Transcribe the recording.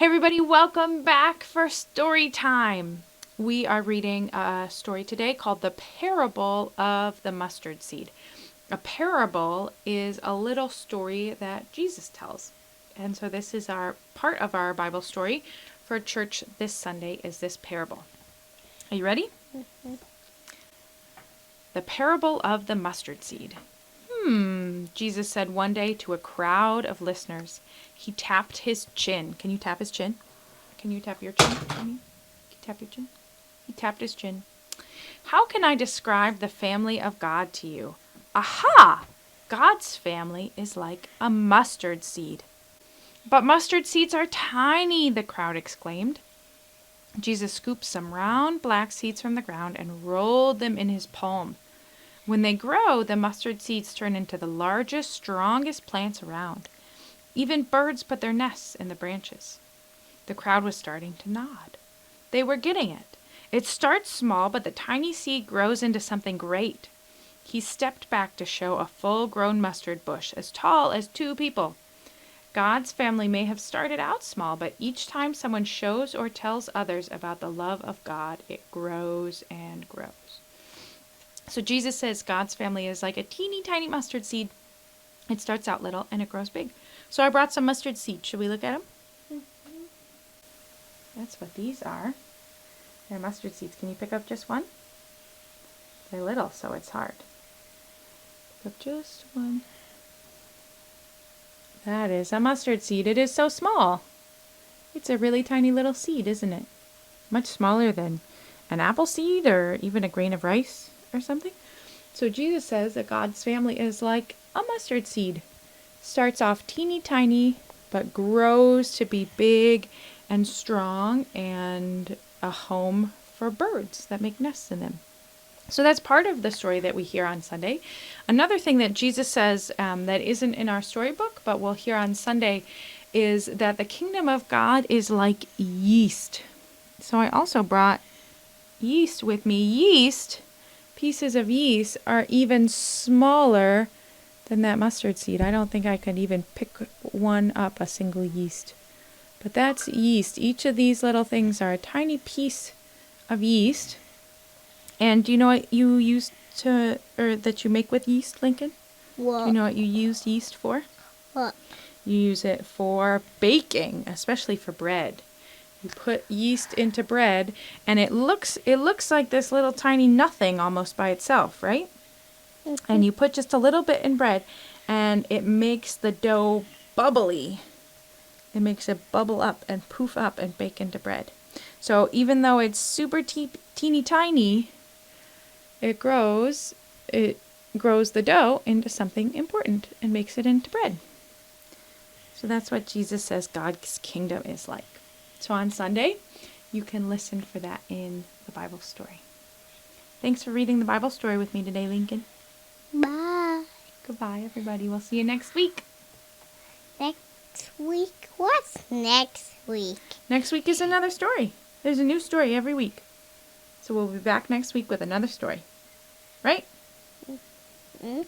Hey everybody, welcome back for story time. We are reading a story today called The Parable of the Mustard Seed. A parable is a little story that Jesus tells. And so this is our part of our Bible story for church this Sunday is this parable. Are you ready? Mm-hmm. The Parable of the Mustard Seed. Jesus said one day to a crowd of listeners. He tapped his chin. Can you tap his chin? Can you tap your chin? Can you tap your chin? He tapped his chin. How can I describe the family of God to you? Aha! God's family is like a mustard seed. But mustard seeds are tiny, the crowd exclaimed. Jesus scooped some round black seeds from the ground and rolled them in his palm. When they grow, the mustard seeds turn into the largest, strongest plants around. Even birds put their nests in the branches. The crowd was starting to nod. They were getting it. It starts small, but the tiny seed grows into something great. He stepped back to show a full-grown mustard bush as tall as 2 people. God's family may have started out small, but each time someone shows or tells others about the love of God, it grows and grows. So Jesus says God's family is like a teeny tiny mustard seed. It starts out little and it grows big. So I brought some mustard seeds. Should we look at them? Mm-hmm. That's what these are. They're mustard seeds. Can you pick up just one? They're little, so it's hard. Pick up just one. That is a mustard seed. It is so small. It's a really tiny little seed, isn't it? Much smaller than an apple seed or even a grain of rice or something. So Jesus says that God's family is like a mustard seed. Starts off teeny tiny, but grows to be big and strong and a home for birds that make nests in them. So that's part of the story that we hear on Sunday. Another thing that Jesus says that isn't in our storybook, but we'll hear on Sunday, is that the kingdom of God is like yeast. So I also brought yeast with me. Yeast, pieces of yeast, are even smaller than that mustard seed. I don't think I could even pick one up, a single yeast. But that's yeast. Each of these little things are a tiny piece of yeast. And do you know what you use that you make with yeast, Lincoln? What? Do you know what you use yeast for? What? You use it for baking, especially for bread. You put yeast into bread, and it looks like this little tiny nothing almost by itself, right? Mm-hmm. And you put just a little bit in bread, and it makes the dough bubbly. It makes it bubble up and poof up and bake into bread. So even though it's super teeny tiny, it grows the dough into something important and makes it into bread. So that's what Jesus says God's kingdom is like. So on Sunday, you can listen for that in the Bible story. Thanks for reading the Bible story with me today, Lincoln. Bye. Goodbye, everybody. We'll see you next week. Next week? What's next week? Next week is another story. There's a new story every week. So we'll be back next week with another story. Right? Mm-hmm.